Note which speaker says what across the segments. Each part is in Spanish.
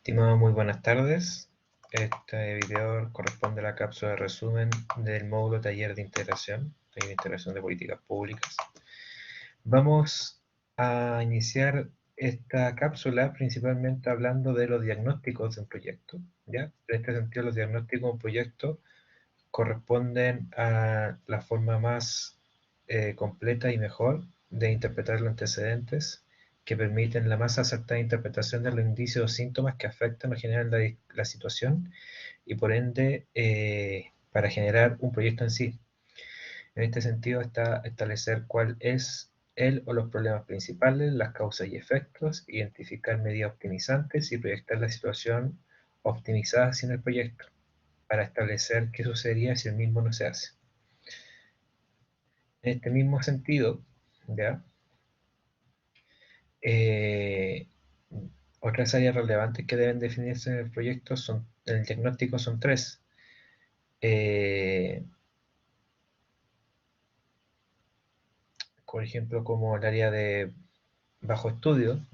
Speaker 1: Estimado, muy buenas tardes. Este video corresponde a la cápsula de resumen del módulo taller de integración de políticas públicas. Vamos a iniciar esta cápsula principalmente hablando de los diagnósticos de un proyecto, ¿ya? En este sentido, los diagnósticos de un proyecto corresponden a la forma más completa y mejor de interpretar los antecedentes que permiten la más acertada interpretación de los indicios o síntomas que afectan o generan la situación y por ende para generar un proyecto en sí. En este sentido está establecer cuál es el o los problemas principales, las causas y efectos, identificar medidas optimizantes y proyectar la situación optimizada sin el proyecto para establecer qué sucedería si el mismo no se hace. En este mismo sentido, ¿ya? Otras áreas relevantes que deben definirse en el proyecto en el diagnóstico son tres. Por ejemplo, como el área de bajo estudio,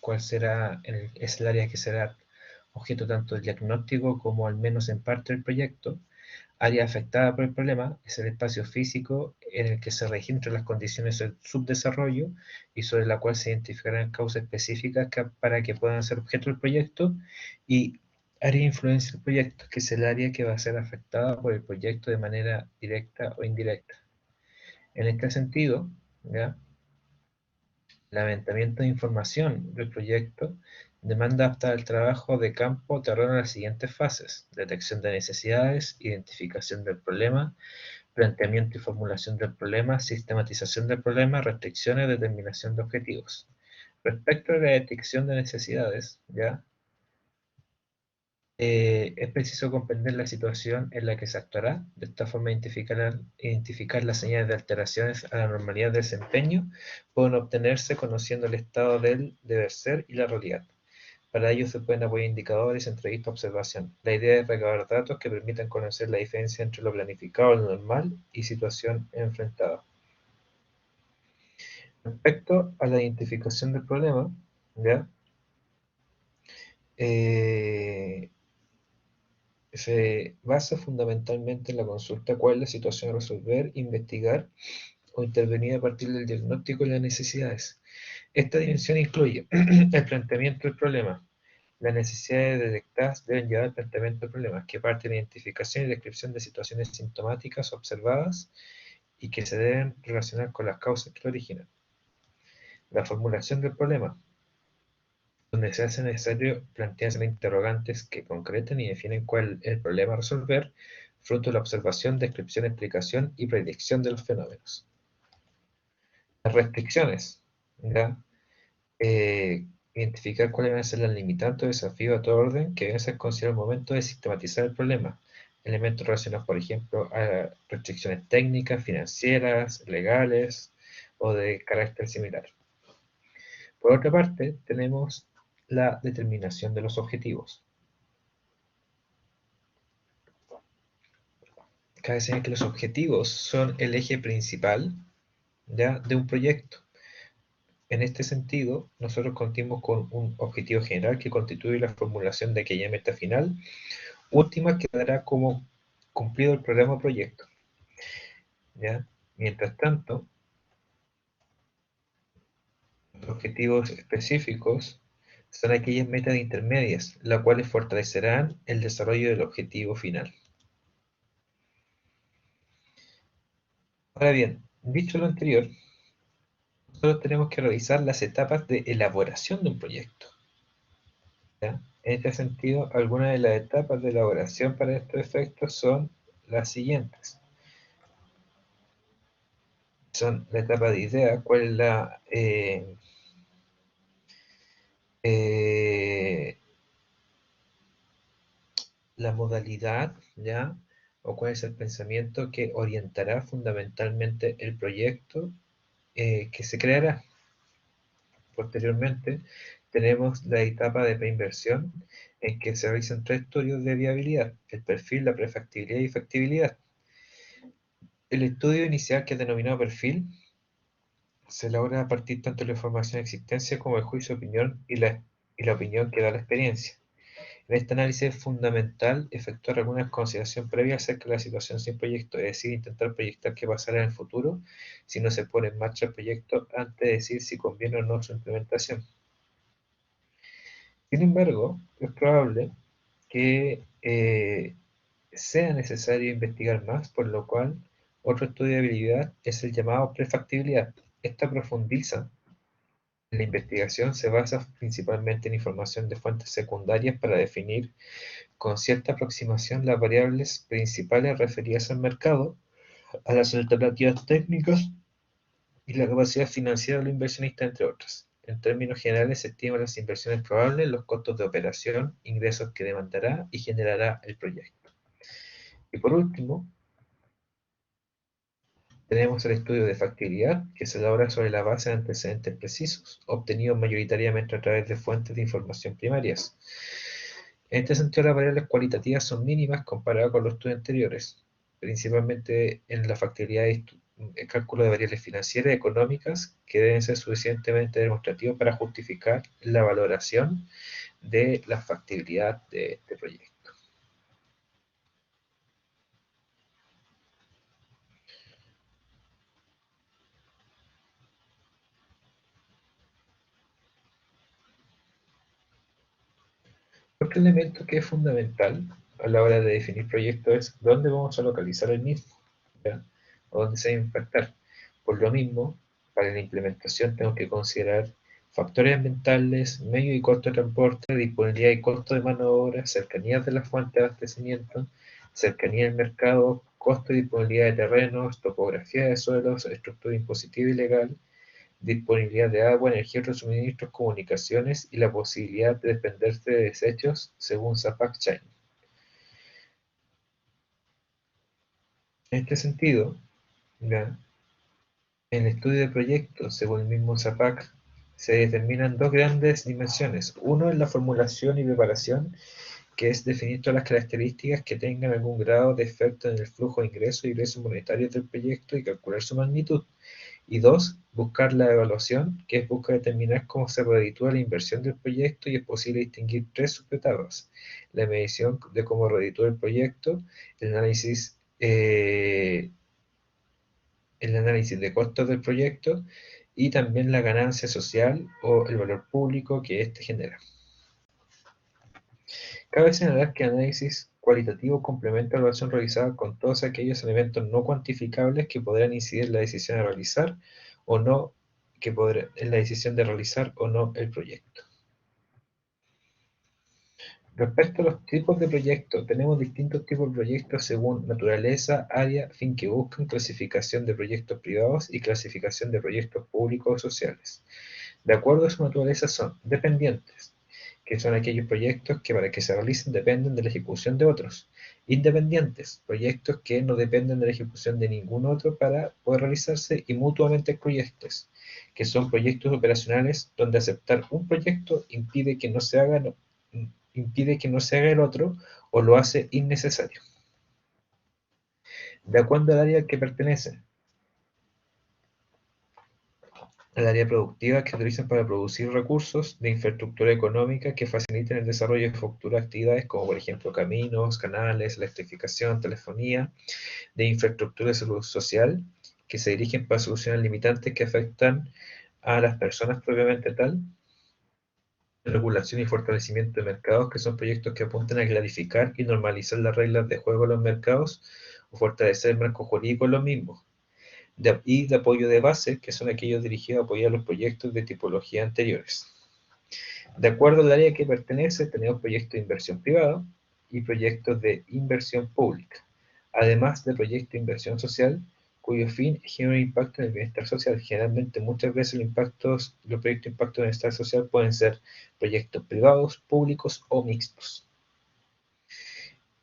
Speaker 1: cuál es el área que será objeto tanto del diagnóstico como al menos en parte del proyecto. Área afectada por el problema es el espacio físico en el que se registran las condiciones del subdesarrollo y sobre la cual se identificarán causas específicas para que puedan ser objeto del proyecto, y área de influencia del proyecto, que es el área que va a ser afectada por el proyecto de manera directa o indirecta. En este sentido, ¿ya? El levantamiento de información del proyecto demanda adaptar el trabajo de campo terreno a las siguientes fases: detección de necesidades, identificación del problema, planteamiento y formulación del problema, sistematización del problema, restricciones, determinación de objetivos. Respecto a la detección de necesidades, ¿ya? Es preciso comprender la situación en la que se actuará. De esta forma, identificar las señales de alteraciones a la normalidad del desempeño pueden obtenerse conociendo el estado del deber ser y la realidad. Para ello se pueden apoyar indicadores, entrevista, observación. La idea es recabar datos que permitan conocer la diferencia entre lo planificado, lo normal y situación enfrentada. Respecto a la identificación del problema, ¿ya? Se basa fundamentalmente en la consulta cuál es la situación a resolver, investigar o intervenir a partir del diagnóstico y las necesidades. Esta dimensión incluye el planteamiento del problema. Las necesidades detectadas deben llevar al planteamiento del problema, que parte de la identificación y descripción de situaciones sintomáticas observadas y que se deben relacionar con las causas que lo originan. La formulación del problema, donde se hace necesario plantearse interrogantes que concreten y definen cuál es el problema a resolver, fruto de la observación, descripción, explicación y predicción de los fenómenos. Las restricciones, ¿ya? Identificar cuáles van a ser las limitantes o desafíos a todo orden que deben ser considerados al momento de sistematizar el problema. Elementos relacionados, por ejemplo, a restricciones técnicas, financieras, legales o de carácter similar. Por otra parte, tenemos la determinación de los objetivos. Cabe señalar que los objetivos son el eje principal, ¿ya?, de un proyecto. En este sentido, nosotros contamos con un objetivo general que constituye la formulación de aquella meta final última que dará como cumplido el programa o proyecto, ¿ya? Mientras tanto, los objetivos específicos son aquellas metas intermedias, las cuales fortalecerán el desarrollo del objetivo final. Ahora bien, dicho lo anterior, nosotros tenemos que revisar las etapas de elaboración de un proyecto, ¿ya? En este sentido, algunas de las etapas de elaboración para estos efectos son las siguientes. Son la etapa de idea, cuál es la modalidad, ¿ya?, o cuál es el pensamiento que orientará fundamentalmente el proyecto que se creará. Posteriormente, tenemos la etapa de preinversión, en que se realizan 3 estudios de viabilidad: el perfil, la prefactibilidad y factibilidad. El estudio inicial, que es denominado perfil, se elabora a partir tanto de la información de existencia como el juicio de opinión y la opinión que da la experiencia. En este análisis es fundamental efectuar alguna consideración previa acerca de la situación sin proyecto, es decir, intentar proyectar qué pasará en el futuro si no se pone en marcha el proyecto antes de decir si conviene o no su implementación. Sin embargo, es probable que sea necesario investigar más, por lo cual otro estudio de habilidad es el llamado prefactibilidad. Esta profundiza en la investigación, se basa principalmente en información de fuentes secundarias para definir con cierta aproximación las variables principales referidas al mercado, a las alternativas técnicas y la capacidad financiera del inversionista, entre otras. En términos generales, se estiman las inversiones probables, los costos de operación, ingresos que demandará y generará el proyecto. Y por último, tenemos el estudio de factibilidad, que se elabora sobre la base de antecedentes precisos, obtenidos mayoritariamente a través de fuentes de información primarias. En este sentido, las variables cualitativas son mínimas comparadas con los estudios anteriores, principalmente en la factibilidad y el cálculo de variables financieras y económicas que deben ser suficientemente demostrativos para justificar la valoración de la factibilidad de este proyecto. Otro elemento que es fundamental a la hora de definir proyectos es dónde vamos a localizar el mismo, ¿ya? O dónde se va a impactar. Por lo mismo, para la implementación tengo que considerar factores ambientales, medio y costo de transporte, disponibilidad y costo de mano de obra, cercanía de la fuente de abastecimiento, cercanía del mercado, costo y disponibilidad de terrenos, topografía de suelos, estructura impositiva y legal, disponibilidad de agua, energía, otros suministros, comunicaciones y la posibilidad de desprenderse de desechos según Zapac Chain. En este sentido, ¿ya? En el estudio de proyectos, según el mismo Zapac, se determinan dos grandes dimensiones. Uno es la formulación y preparación, que es definir todas las características que tengan algún grado de efecto en el flujo de ingresos y egresos monetarios del proyecto y calcular su magnitud. Y dos, buscar la evaluación, que es buscar determinar cómo se reditúa la inversión del proyecto y es posible distinguir tres subetapas: la medición de cómo reditúa el análisis de costos del proyecto y también la ganancia social o el valor público que éste genera. Cabe señalar que el análisis cualitativo complementa la evaluación realizada con todos aquellos elementos no cuantificables que podrán incidir en la decisión de realizar o no, en la decisión de realizar o no el proyecto. Respecto a los tipos de proyectos, tenemos distintos tipos de proyectos según naturaleza, área, fin que buscan, clasificación de proyectos privados y clasificación de proyectos públicos o sociales. De acuerdo a su naturaleza son dependientes, que son aquellos proyectos que para que se realicen dependen de la ejecución de otros. Independientes, proyectos que no dependen de la ejecución de ningún otro para poder realizarse. Y mutuamente excluyentes, que son proyectos operacionales donde aceptar un proyecto impide que no se haga el otro o lo hace innecesario. De acuerdo al área al que pertenecen, al área productiva, que se utilizan para producir recursos de infraestructura económica que faciliten el desarrollo de futuras actividades como por ejemplo caminos, canales, electrificación, telefonía, de infraestructura de salud social, que se dirigen para solucionar limitantes que afectan a las personas propiamente tal, regulación y fortalecimiento de mercados, que son proyectos que apuntan a clarificar y normalizar las reglas de juego en los mercados o fortalecer el marco jurídico en los mismos, y de apoyo de base, que son aquellos dirigidos a apoyar los proyectos de tipología anteriores. De acuerdo al área que pertenece, tenemos proyectos de inversión privada y proyectos de inversión pública, además de proyectos de inversión social, cuyo fin es generar un impacto en el bienestar social. Generalmente, muchas veces los proyectos de impacto en el bienestar social pueden ser proyectos privados, públicos o mixtos.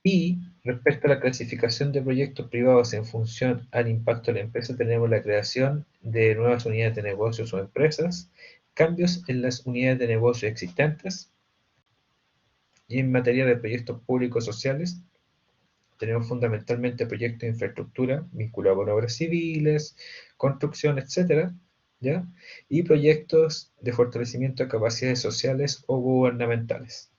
Speaker 1: Y respecto a la clasificación de proyectos privados en función al impacto de la empresa, tenemos la creación de nuevas unidades de negocios o empresas, cambios en las unidades de negocio existentes, y en materia de proyectos públicos sociales, tenemos fundamentalmente proyectos de infraestructura vinculados con obras civiles, construcción, etcétera, ¿ya? Y proyectos de fortalecimiento de capacidades sociales o gubernamentales.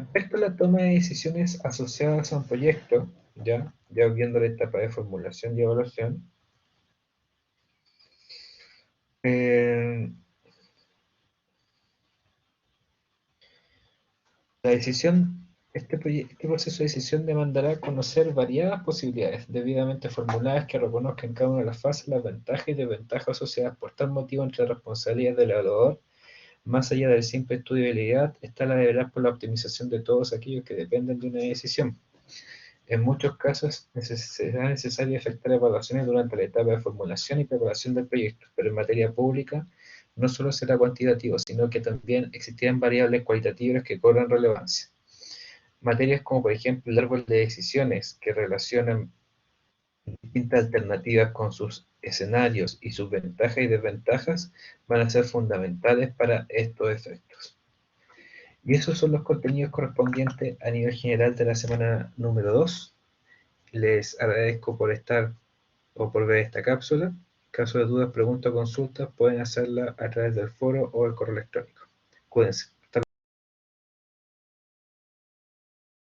Speaker 1: Respecto a la toma de decisiones asociadas a un proyecto, ya viendo la etapa de formulación y evaluación, eh, la decisión, este proceso de decisión demandará conocer variadas posibilidades debidamente formuladas que reconozcan cada una de las fases, las ventajas y desventajas asociadas. Por tal motivo, entre las responsabilidades del evaluador, más allá del simple estudio de habilidad, está la de velar por la optimización de todos aquellos que dependen de una decisión. En muchos casos será necesario efectuar evaluaciones durante la etapa de formulación y preparación del proyecto, pero en materia pública no solo será cuantitativo, sino que también existirán variables cualitativas que cobran relevancia. Materias como por ejemplo el árbol de decisiones que relacionan distintas alternativas con sus escenarios y sus ventajas y desventajas van a ser fundamentales para estos efectos. Y esos son los contenidos correspondientes a nivel general de la semana número 2. Les agradezco por estar o por ver esta cápsula. En caso de dudas, preguntas o consultas, pueden hacerla a través del foro o el correo electrónico. Cuídense.